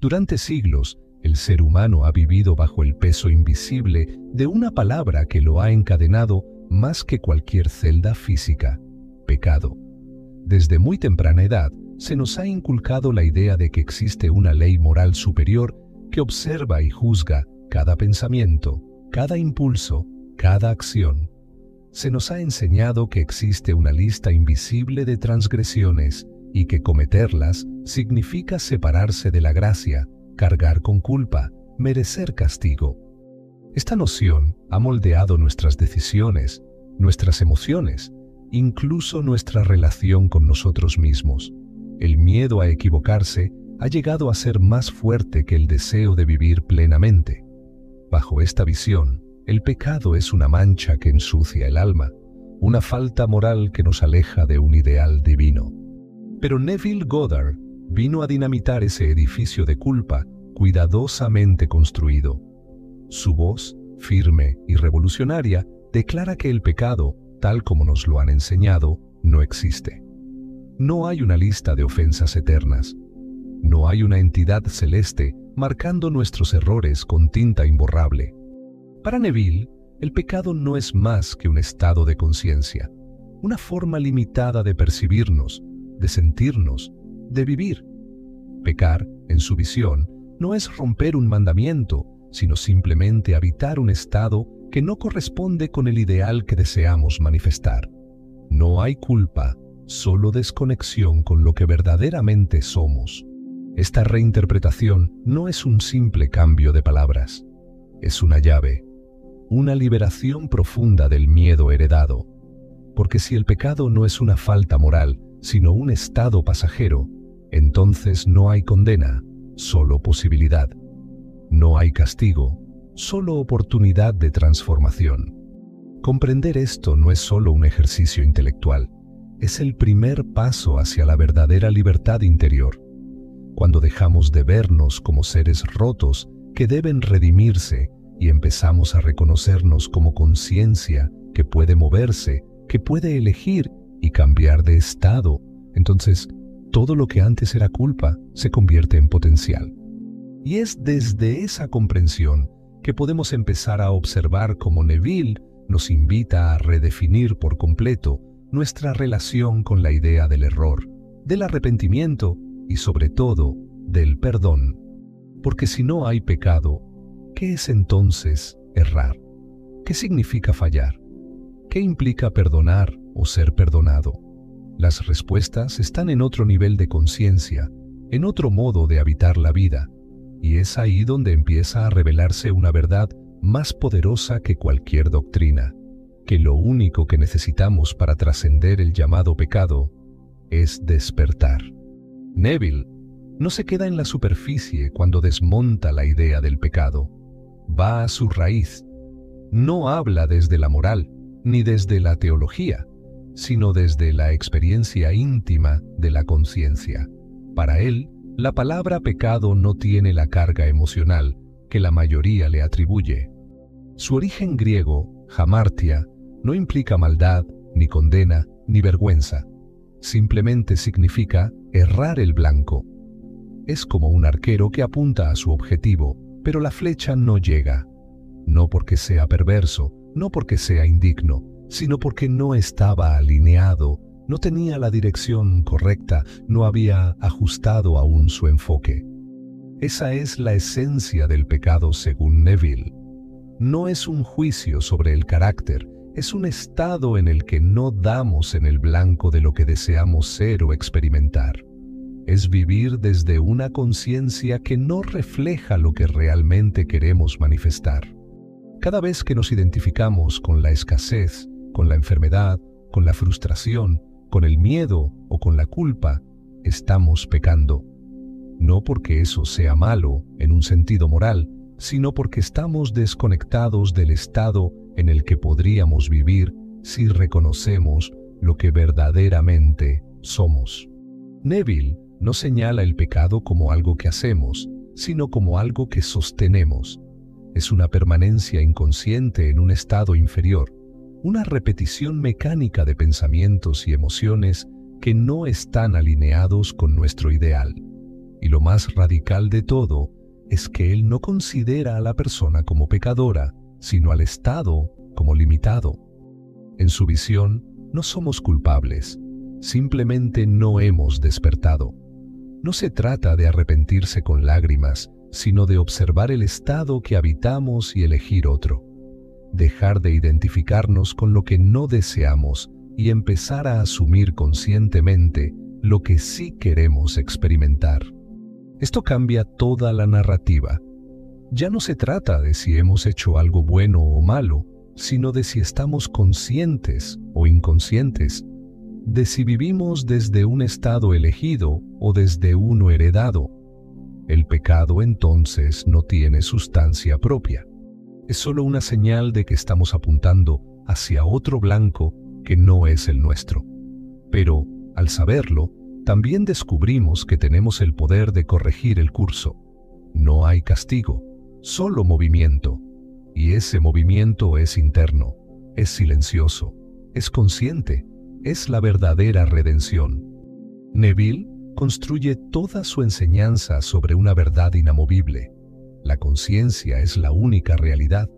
Durante siglos, el ser humano ha vivido bajo el peso invisible de una palabra que lo ha encadenado más que cualquier celda física: pecado. Desde muy temprana edad, se nos ha inculcado la idea de que existe una ley moral superior que observa y juzga cada pensamiento, cada impulso, cada acción. Se nos ha enseñado que existe una lista invisible de transgresiones y que cometerlas significa separarse de la gracia, cargar con culpa, merecer castigo. Esta noción ha moldeado nuestras decisiones, nuestras emociones, incluso nuestra relación con nosotros mismos. El miedo a equivocarse ha llegado a ser más fuerte que el deseo de vivir plenamente. Bajo esta visión, el pecado es una mancha que ensucia el alma, una falta moral que nos aleja de un ideal divino. Pero Neville Goddard vino a dinamitar ese edificio de culpa cuidadosamente construido. Su voz, firme y revolucionaria, declara que el pecado, tal como nos lo han enseñado, no existe. No hay una lista de ofensas eternas. No hay una entidad celeste marcando nuestros errores con tinta imborrable. Para Neville, el pecado no es más que un estado de conciencia, una forma limitada de percibirnos, de sentirnos, de vivir. Pecar, en su visión, no es romper un mandamiento, sino simplemente habitar un estado que no corresponde con el ideal que deseamos manifestar. No hay culpa, solo desconexión con lo que verdaderamente somos. Esta reinterpretación no es un simple cambio de palabras, es una llave, una liberación profunda del miedo heredado. Porque si el pecado no es una falta moral, sino un estado pasajero, entonces no hay condena, solo posibilidad. No hay castigo, solo oportunidad de transformación. Comprender esto no es solo un ejercicio intelectual, es el primer paso hacia la verdadera libertad interior. Cuando dejamos de vernos como seres rotos que deben redimirse y empezamos a reconocernos como conciencia que puede moverse, que puede elegir y cambiar de estado, entonces todo lo que antes era culpa se convierte en potencial. Y es desde esa comprensión que podemos empezar a observar cómo Neville nos invita a redefinir por completo nuestra relación con la idea del error, del arrepentimiento y sobre todo del perdón. Porque si no hay pecado, ¿qué es entonces errar? ¿Qué significa fallar? ¿Qué implica perdonar o ser perdonado? Las respuestas están en otro nivel de conciencia, en otro modo de habitar la vida, y es ahí donde empieza a revelarse una verdad más poderosa que cualquier doctrina, que lo único que necesitamos para trascender el llamado pecado es despertar. Neville no se queda en la superficie cuando desmonta la idea del pecado, va a su raíz. No habla desde la moral, ni desde la teología, sino desde la experiencia íntima de la conciencia. Para él, la palabra pecado no tiene la carga emocional que la mayoría le atribuye. Su origen griego, hamartia, no implica maldad, ni condena, ni vergüenza. Simplemente significa errar el blanco. Es como un arquero que apunta a su objetivo, pero la flecha no llega. No porque sea perverso, no porque sea indigno, sino porque no estaba alineado, no tenía la dirección correcta, no había ajustado aún su enfoque. Esa es la esencia del pecado según Neville. No es un juicio sobre el carácter, es un estado en el que no damos en el blanco de lo que deseamos ser o experimentar. Es vivir desde una conciencia que no refleja lo que realmente queremos manifestar. Cada vez que nos identificamos con la escasez, con la enfermedad, con la frustración, con el miedo o con la culpa, estamos pecando. No porque eso sea malo en un sentido moral, sino porque estamos desconectados del estado en el que podríamos vivir si reconocemos lo que verdaderamente somos. Neville no señala el pecado como algo que hacemos, sino como algo que sostenemos. Es una permanencia inconsciente en un estado inferior, una repetición mecánica de pensamientos y emociones que no están alineados con nuestro ideal. Y lo más radical de todo es que él no considera a la persona como pecadora, sino al estado como limitado. En su visión, no somos culpables, simplemente no hemos despertado. No se trata de arrepentirse con lágrimas, sino de observar el estado que habitamos y elegir otro. Dejar de identificarnos con lo que no deseamos y empezar a asumir conscientemente lo que sí queremos experimentar. Esto cambia toda la narrativa. Ya no se trata de si hemos hecho algo bueno o malo, sino de si estamos conscientes o inconscientes, de si vivimos desde un estado elegido o desde uno heredado. El pecado entonces no tiene sustancia propia. Es solo una señal de que estamos apuntando hacia otro blanco que no es el nuestro. Pero, al saberlo, también descubrimos que tenemos el poder de corregir el curso. No hay castigo, solo movimiento. Y ese movimiento es interno, es silencioso, es consciente, es la verdadera redención. Neville construye toda su enseñanza sobre una verdad inamovible. La conciencia es la única realidad.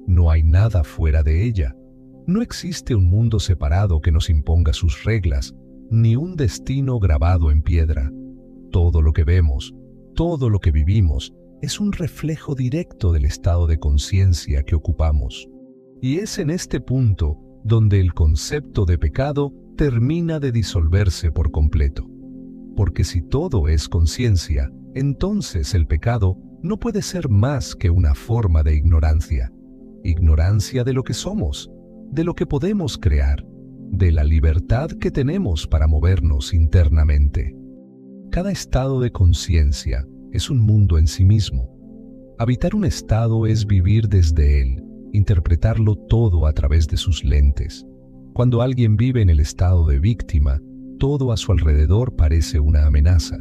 No hay nada fuera de ella. No existe un mundo separado que nos imponga sus reglas, ni un destino grabado en piedra. Todo lo que vemos, todo lo que vivimos, es un reflejo directo del estado de conciencia que ocupamos. Y es en este punto donde el concepto de pecado termina de disolverse por completo. Porque si todo es conciencia, entonces el pecado no puede ser más que una forma de ignorancia. Ignorancia de lo que somos, de lo que podemos crear, de la libertad que tenemos para movernos internamente. Cada estado de conciencia es un mundo en sí mismo. Habitar un estado es vivir desde él, interpretarlo todo a través de sus lentes. Cuando alguien vive en el estado de víctima, todo a su alrededor parece una amenaza.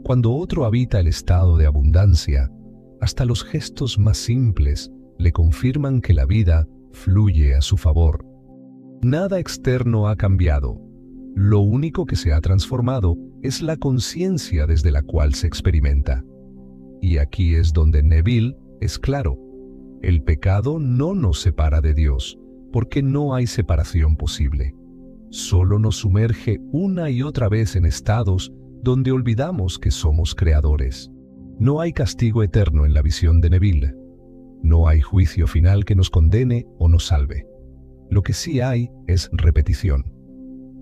Cuando otro habita el estado de abundancia, hasta los gestos más simples le confirman que la vida fluye a su favor. Nada externo ha cambiado. Lo único que se ha transformado es la conciencia desde la cual se experimenta. Y aquí es donde Neville es claro. El pecado no nos separa de Dios, porque no hay separación posible. Solo nos sumerge una y otra vez en estados donde olvidamos que somos creadores. No hay castigo eterno en la visión de Neville. No hay juicio final que nos condene o nos salve. Lo que sí hay es repetición.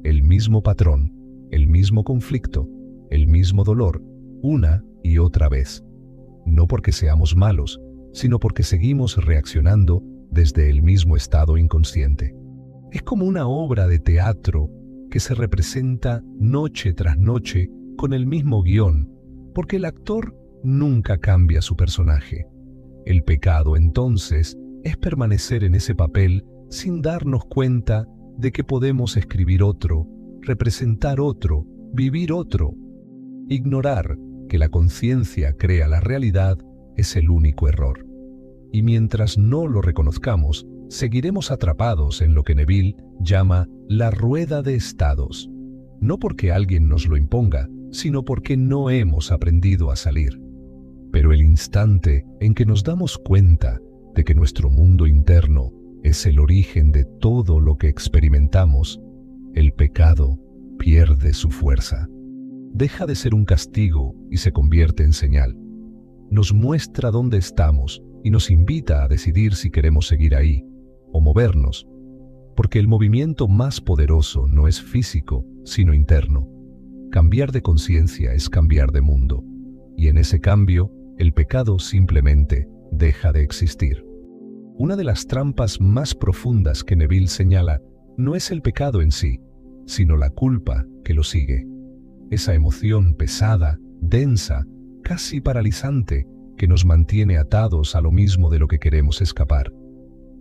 El mismo patrón, el mismo conflicto, el mismo dolor, una y otra vez. No porque seamos malos, sino porque seguimos reaccionando desde el mismo estado inconsciente. Es como una obra de teatro que se representa noche tras noche con el mismo guión, porque el actor nunca cambia su personaje. El pecado, entonces, es permanecer en ese papel sin darnos cuenta de que podemos escribir otro, representar otro, vivir otro. Ignorar que la conciencia crea la realidad es el único error. Y mientras no lo reconozcamos, seguiremos atrapados en lo que Neville llama la rueda de estados. No porque alguien nos lo imponga, sino porque no hemos aprendido a salir. Pero el instante en que nos damos cuenta de que nuestro mundo interno es el origen de todo lo que experimentamos, el pecado pierde su fuerza. Deja de ser un castigo y se convierte en señal. Nos muestra dónde estamos y nos invita a decidir si queremos seguir ahí o movernos, porque el movimiento más poderoso no es físico, sino interno. Cambiar de conciencia es cambiar de mundo, y en ese cambio, el pecado simplemente deja de existir. Una de las trampas más profundas que Neville señala no es el pecado en sí, sino la culpa que lo sigue. Esa emoción pesada, densa, casi paralizante, que nos mantiene atados a lo mismo de lo que queremos escapar.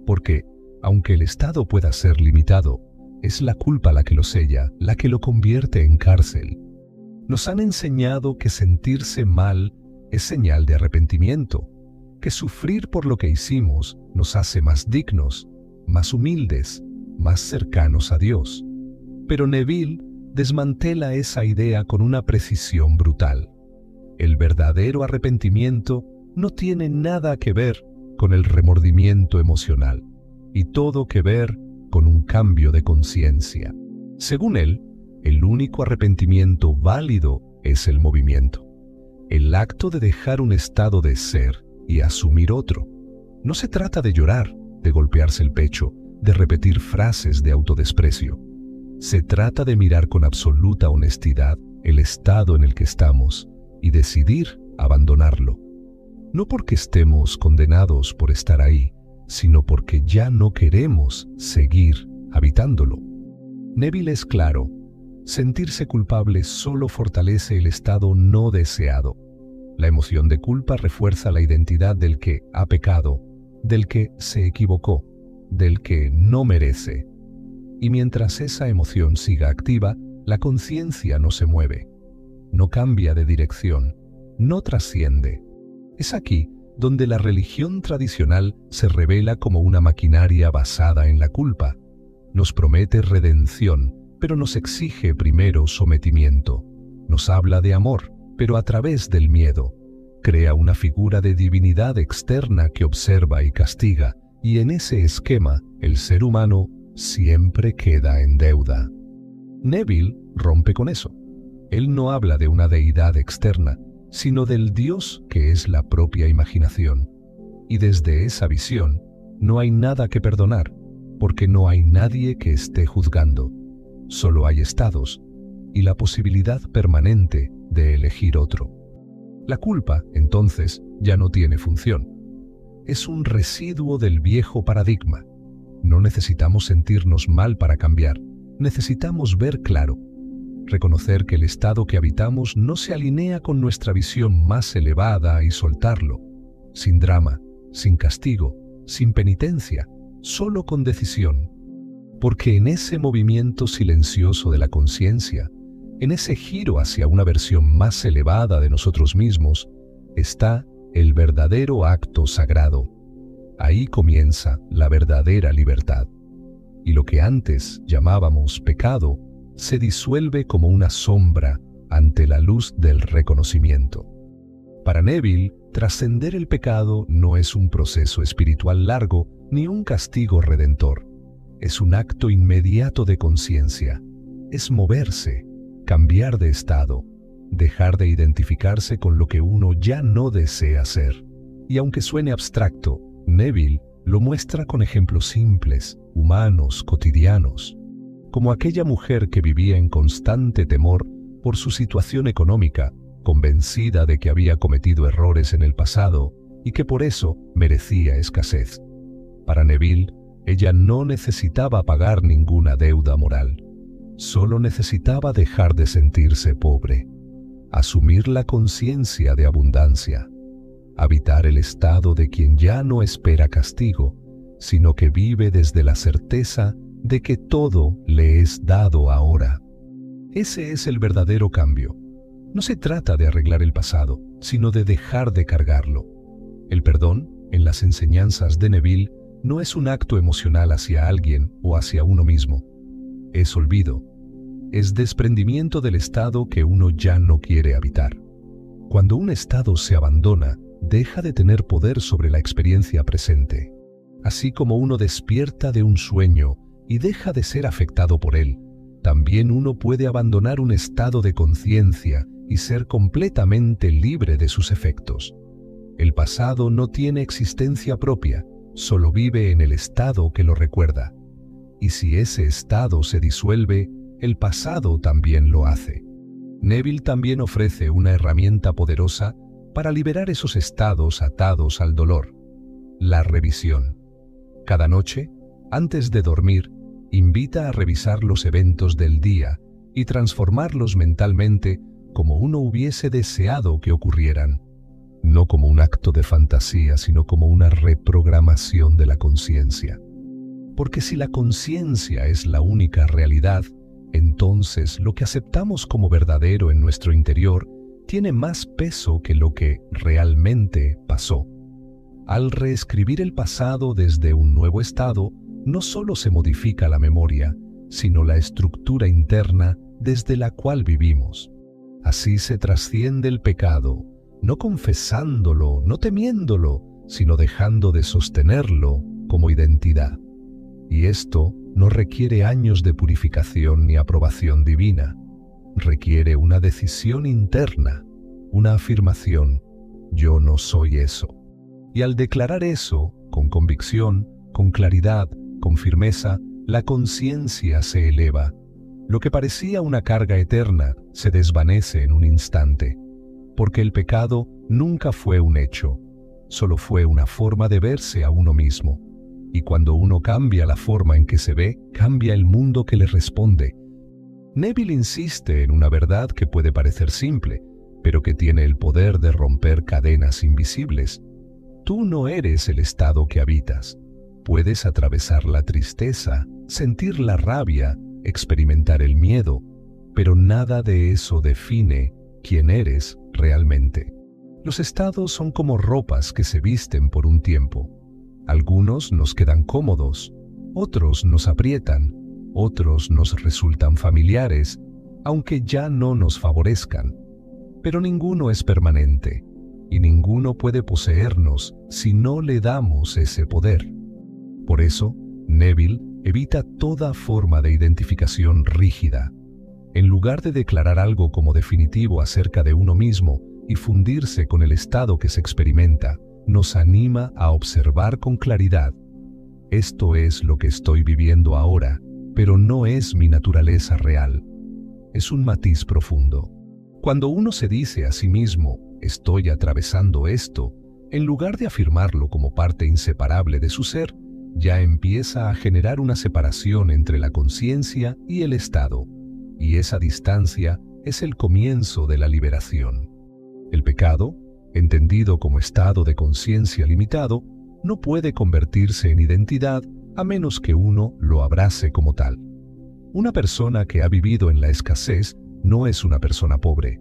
Porque, aunque el estado pueda ser limitado, es la culpa la que lo sella, la que lo convierte en cárcel. Nos han enseñado que sentirse mal es señal de arrepentimiento, que sufrir por lo que hicimos nos hace más dignos, más humildes, más cercanos a Dios. Pero Neville desmantela esa idea con una precisión brutal. El verdadero arrepentimiento no tiene nada que ver con el remordimiento emocional y todo que ver con un cambio de conciencia. Según él, el único arrepentimiento válido es el movimiento, el acto de dejar un estado de ser y asumir otro. No se trata de llorar, de golpearse el pecho, de repetir frases de autodesprecio. Se trata de mirar con absoluta honestidad el estado en el que estamos y decidir abandonarlo. No porque estemos condenados por estar ahí, sino porque ya no queremos seguir habitándolo. Neville es claro: sentirse culpable solo fortalece el estado no deseado. La emoción de culpa refuerza la identidad del que ha pecado, del que se equivocó, del que no merece. Y mientras esa emoción siga activa, la conciencia no se mueve, no cambia de dirección, no trasciende. Es aquí donde la religión tradicional se revela como una maquinaria basada en la culpa. Nos promete redención, pero nos exige primero sometimiento. Nos habla de amor, pero a través del miedo. Crea una figura de divinidad externa que observa y castiga, y en ese esquema el ser humano siempre queda en deuda. Neville rompe con eso. Él no habla de una deidad externa, sino del Dios que es la propia imaginación. Y desde esa visión no hay nada que perdonar, porque no hay nadie que esté juzgando. Solo hay estados y la posibilidad permanente de elegir otro. La culpa, entonces, ya no tiene función. Es un residuo del viejo paradigma. No necesitamos sentirnos mal para cambiar, necesitamos ver claro. Reconocer que el estado que habitamos no se alinea con nuestra visión más elevada y soltarlo, sin drama, sin castigo, sin penitencia, solo con decisión. Porque en ese movimiento silencioso de la conciencia, en ese giro hacia una versión más elevada de nosotros mismos, está el verdadero acto sagrado. Ahí comienza la verdadera libertad. Y lo que antes llamábamos pecado, se disuelve como una sombra ante la luz del reconocimiento. Para Neville, trascender el pecado no es un proceso espiritual largo ni un castigo redentor. Es un acto inmediato de conciencia. Es moverse, cambiar de estado, dejar de identificarse con lo que uno ya no desea ser. Y aunque suene abstracto, Neville lo muestra con ejemplos simples, humanos, cotidianos. Como aquella mujer que vivía en constante temor por su situación económica, convencida de que había cometido errores en el pasado y que por eso merecía escasez. Para Neville, ella no necesitaba pagar ninguna deuda moral. Solo necesitaba dejar de sentirse pobre, asumir la conciencia de abundancia, habitar el estado de quien ya no espera castigo, sino que vive desde la certeza de que todo le es dado ahora. Ese es el verdadero cambio. No se trata de arreglar el pasado, sino de dejar de cargarlo. El perdón, en las enseñanzas de Neville, no es un acto emocional hacia alguien o hacia uno mismo. Es olvido. Es desprendimiento del estado que uno ya no quiere habitar. Cuando un estado se abandona, deja de tener poder sobre la experiencia presente. Así como uno despierta de un sueño y deja de ser afectado por él, también uno puede abandonar un estado de conciencia y ser completamente libre de sus efectos. El pasado no tiene existencia propia, solo vive en el estado que lo recuerda. Y si ese estado se disuelve, el pasado también lo hace. Neville también ofrece una herramienta poderosa para liberar esos estados atados al dolor: la revisión. Cada noche, antes de dormir, invita a revisar los eventos del día y transformarlos mentalmente como uno hubiese deseado que ocurrieran. No como un acto de fantasía, sino como una reprogramación de la conciencia. Porque si la conciencia es la única realidad, entonces lo que aceptamos como verdadero en nuestro interior tiene más peso que lo que realmente pasó. Al reescribir el pasado desde un nuevo estado, no solo se modifica la memoria, sino la estructura interna desde la cual vivimos. Así se trasciende el pecado, no confesándolo, no temiéndolo, sino dejando de sostenerlo como identidad. Y esto no requiere años de purificación ni aprobación divina. Requiere una decisión interna, una afirmación: yo no soy eso. Y al declarar eso, con convicción, con claridad, con firmeza, la conciencia se eleva. Lo que parecía una carga eterna se desvanece en un instante, porque el pecado nunca fue un hecho, solo fue una forma de verse a uno mismo. Y cuando uno cambia la forma en que se ve, cambia el mundo que le responde. Neville insiste en una verdad que puede parecer simple, pero que tiene el poder de romper cadenas invisibles. Tú no eres el estado que habitas. Puedes atravesar la tristeza, sentir la rabia, experimentar el miedo, pero nada de eso define quién eres realmente. Los estados son como ropas que se visten por un tiempo. Algunos nos quedan cómodos, otros nos aprietan, otros nos resultan familiares, aunque ya no nos favorezcan. Pero ninguno es permanente, y ninguno puede poseernos si no le damos ese poder. Por eso, Neville evita toda forma de identificación rígida. En lugar de declarar algo como definitivo acerca de uno mismo y fundirse con el estado que se experimenta, nos anima a observar con claridad: esto es lo que estoy viviendo ahora, pero no es mi naturaleza real. Es un matiz profundo. Cuando uno se dice a sí mismo, estoy atravesando esto, en lugar de afirmarlo como parte inseparable de su ser, ya empieza a generar una separación entre la conciencia y el estado, y esa distancia es el comienzo de la liberación. El pecado, entendido como estado de conciencia limitado, no puede convertirse en identidad a menos que uno lo abrace como tal. Una persona que ha vivido en la escasez no es una persona pobre.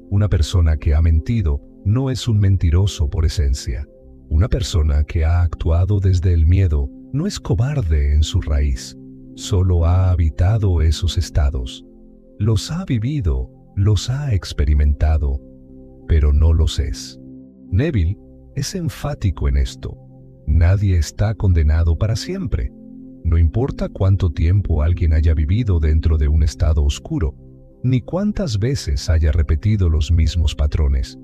Una persona que ha mentido no es un mentiroso por esencia. Una persona que ha actuado desde el miedo no es cobarde en su raíz. Solo ha habitado esos estados. Los ha vivido, los ha experimentado, pero no los es. Neville es enfático en esto. Nadie está condenado para siempre. No importa cuánto tiempo alguien haya vivido dentro de un estado oscuro, ni cuántas veces haya repetido los mismos patrones.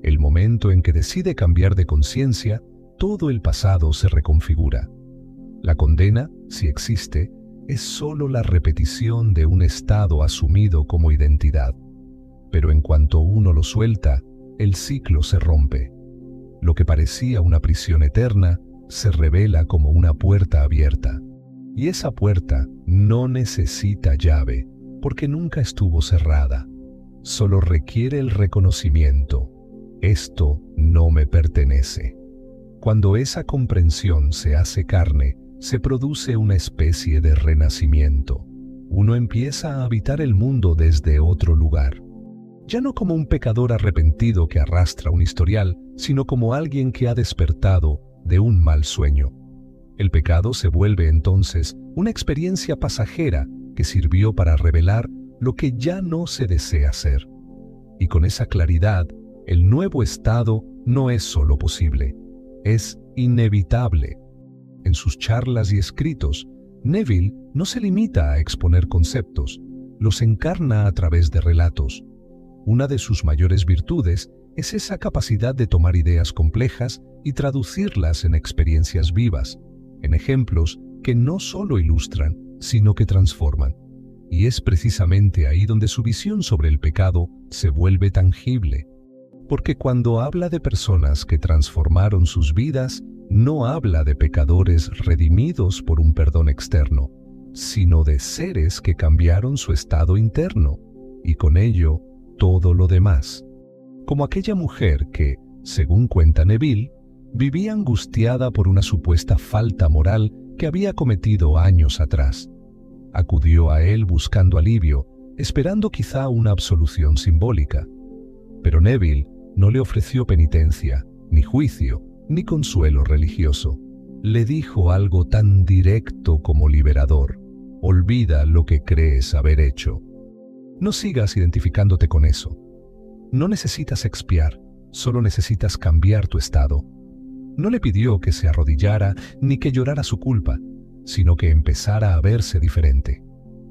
El momento en que decide cambiar de conciencia, todo el pasado se reconfigura. La condena, si existe, es solo la repetición de un estado asumido como identidad. Pero en cuanto uno lo suelta, el ciclo se rompe. Lo que parecía una prisión eterna se revela como una puerta abierta. Y esa puerta no necesita llave, porque nunca estuvo cerrada. Solo requiere el reconocimiento: esto no me pertenece. Cuando esa comprensión se hace carne, se produce una especie de renacimiento. Uno empieza a habitar el mundo desde otro lugar. Ya no como un pecador arrepentido que arrastra un historial, sino como alguien que ha despertado de un mal sueño. El pecado se vuelve entonces una experiencia pasajera que sirvió para revelar lo que ya no se desea ser. Y con esa claridad, el nuevo estado no es solo posible, es inevitable. En sus charlas y escritos, Neville no se limita a exponer conceptos, los encarna a través de relatos. Una de sus mayores virtudes es esa capacidad de tomar ideas complejas y traducirlas en experiencias vivas, en ejemplos que no solo ilustran, sino que transforman. Y es precisamente ahí donde su visión sobre el pecado se vuelve tangible. Porque cuando habla de personas que transformaron sus vidas, no habla de pecadores redimidos por un perdón externo, sino de seres que cambiaron su estado interno, y con ello todo lo demás. Como aquella mujer que, según cuenta Neville, vivía angustiada por una supuesta falta moral que había cometido años atrás. Acudió a él buscando alivio, esperando quizá una absolución simbólica. Pero Neville no le ofreció penitencia, ni juicio, ni consuelo religioso. Le dijo algo tan directo como liberador: olvida lo que crees haber hecho. No sigas identificándote con eso. No necesitas expiar, solo necesitas cambiar tu estado. No le pidió que se arrodillara ni que llorara su culpa, sino que empezara a verse diferente,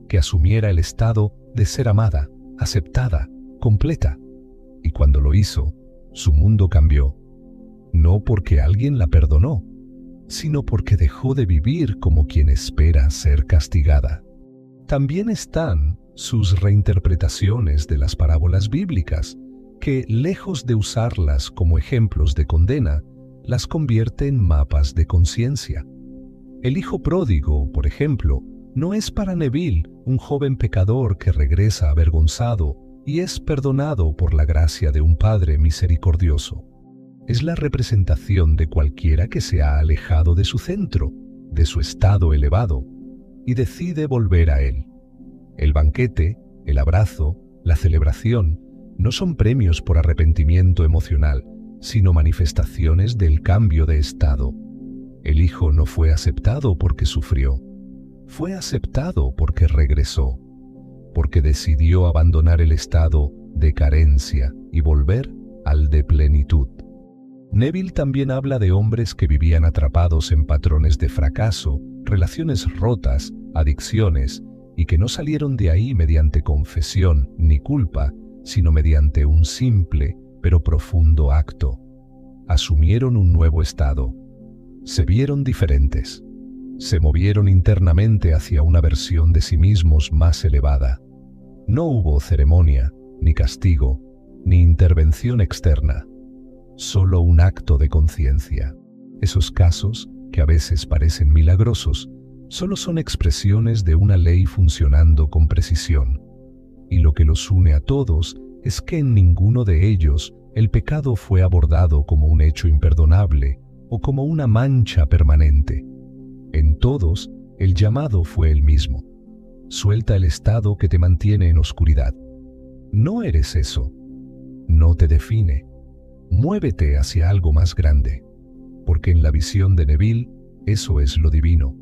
que asumiera el estado de ser amada, aceptada, completa. Y cuando lo hizo, su mundo cambió, no porque alguien la perdonó, sino porque dejó de vivir como quien espera ser castigada. También están sus reinterpretaciones de las parábolas bíblicas, que, lejos de usarlas como ejemplos de condena, las convierte en mapas de conciencia. El hijo pródigo, por ejemplo, no es para Neville un joven pecador que regresa avergonzado y es perdonado por la gracia de un Padre misericordioso. Es la representación de cualquiera que se ha alejado de su centro, de su estado elevado, y decide volver a él. El banquete, el abrazo, la celebración, no son premios por arrepentimiento emocional, sino manifestaciones del cambio de estado. El hijo no fue aceptado porque sufrió, fue aceptado porque regresó, porque decidió abandonar el estado de carencia y volver al de plenitud. Neville también habla de hombres que vivían atrapados en patrones de fracaso, relaciones rotas, adicciones, y que no salieron de ahí mediante confesión ni culpa, sino mediante un simple pero profundo acto. Asumieron un nuevo estado. Se vieron diferentes. Se movieron internamente hacia una versión de sí mismos más elevada. No hubo ceremonia, ni castigo, ni intervención externa. Solo un acto de conciencia. Esos casos, que a veces parecen milagrosos, solo son expresiones de una ley funcionando con precisión. Y lo que los une a todos es que en ninguno de ellos el pecado fue abordado como un hecho imperdonable o como una mancha permanente. En todos, el llamado fue el mismo. Suelta el estado que te mantiene en oscuridad. No eres eso. No te define. Muévete hacia algo más grande. Porque en la visión de Neville, eso es lo divino.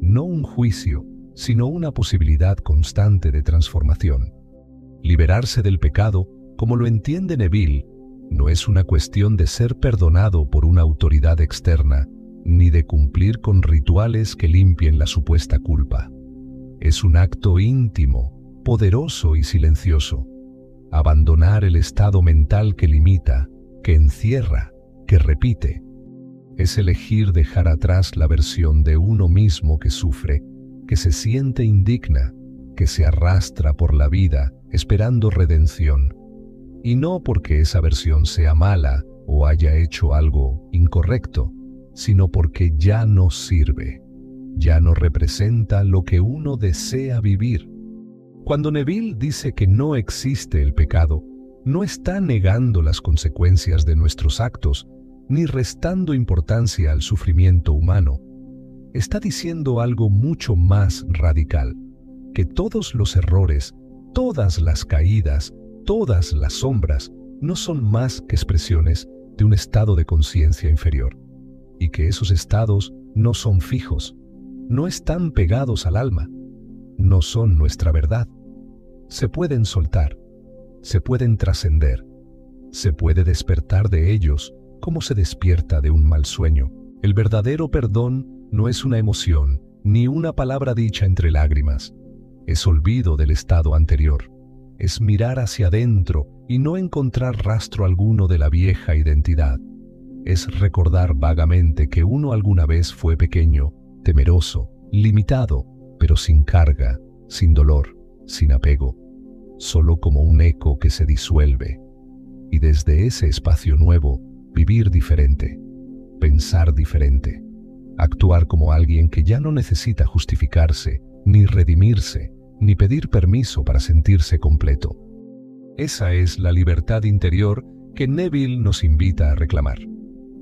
No un juicio, sino una posibilidad constante de transformación. Liberarse del pecado, como lo entiende Neville, no es una cuestión de ser perdonado por una autoridad externa, ni de cumplir con rituales que limpien la supuesta culpa. Es un acto íntimo, poderoso y silencioso. Abandonar el estado mental que limita, que encierra, que repite. Es elegir dejar atrás la versión de uno mismo que sufre, que se siente indigna, que se arrastra por la vida esperando redención. Y no porque esa versión sea mala o haya hecho algo incorrecto, sino porque ya no sirve, ya no representa lo que uno desea vivir. Cuando Neville dice que no existe el pecado, no está negando las consecuencias de nuestros actos, ni restando importancia al sufrimiento humano. Está diciendo algo mucho más radical, que todos los errores, todas las caídas, todas las sombras, no son más que expresiones de un estado de conciencia inferior, y que esos estados no son fijos, no están pegados al alma, no son nuestra verdad. Se pueden soltar, se pueden trascender, se puede despertar de ellos como se despierta de un mal sueño. El verdadero perdón no es una emoción, ni una palabra dicha entre lágrimas. Es olvido del estado anterior. Es mirar hacia adentro y no encontrar rastro alguno de la vieja identidad. Es recordar vagamente que uno alguna vez fue pequeño, temeroso, limitado, pero sin carga, sin dolor, sin apego, solo como un eco que se disuelve. Y desde ese espacio nuevo, vivir diferente, pensar diferente, actuar como alguien que ya no necesita justificarse, ni redimirse, ni pedir permiso para sentirse completo. Esa es la libertad interior que Neville nos invita a reclamar,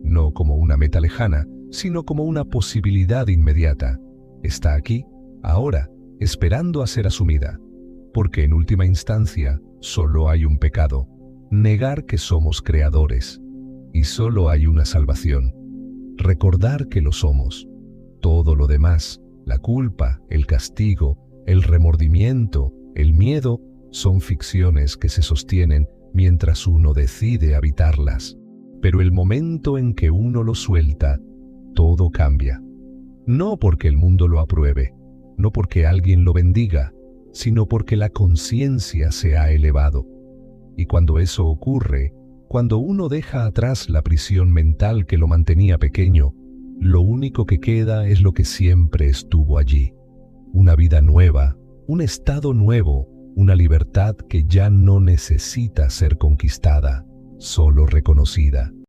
no como una meta lejana, sino como una posibilidad inmediata. Está aquí, ahora, esperando a ser asumida, porque en última instancia solo hay un pecado, negar que somos creadores, y solo hay una salvación, recordar que lo somos. Todo lo demás, la culpa, el castigo, el remordimiento, el miedo, son ficciones que se sostienen mientras uno decide habitarlas. Pero el momento en que uno lo suelta, todo cambia. No porque el mundo lo apruebe, no porque alguien lo bendiga, sino porque la conciencia se ha elevado. Y cuando eso ocurre, cuando uno deja atrás la prisión mental que lo mantenía pequeño, lo único que queda es lo que siempre estuvo allí. Una vida nueva, un estado nuevo, una libertad que ya no necesita ser conquistada, solo reconocida.